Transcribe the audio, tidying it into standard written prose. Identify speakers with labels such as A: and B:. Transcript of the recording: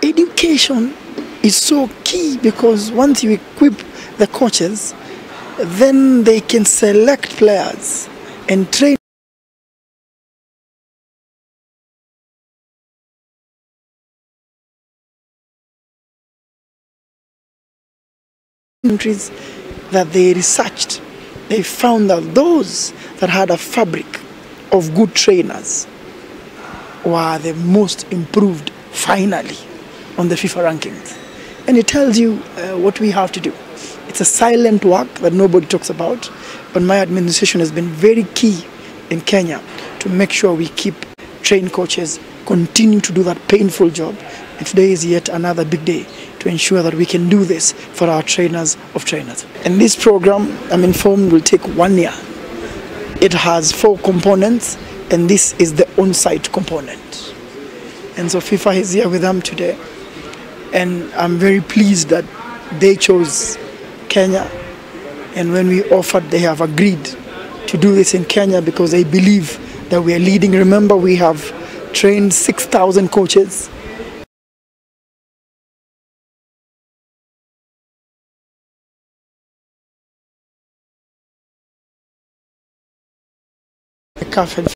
A: Education is so key because once you equip the coaches, then they can select players and train countries that they researched. They found that those that had a fabric of good trainers were the most improved finally on the FIFA rankings. And it tells you what we have to do. It's a silent work that nobody talks about, but my administration has been very key in Kenya to make sure we keep trained coaches, continue to do that painful job. And today is yet another big day to ensure that we can do this for our trainers of trainers. And this program, I'm informed, will take 1 year. It has 4 components, and this is the on-site component. And so FIFA is here with them today, and I'm very pleased that they chose Kenya, and when we offered, they have agreed to do this in Kenya because they believe that we are leading. Remember, we have trained 6,000 coaches.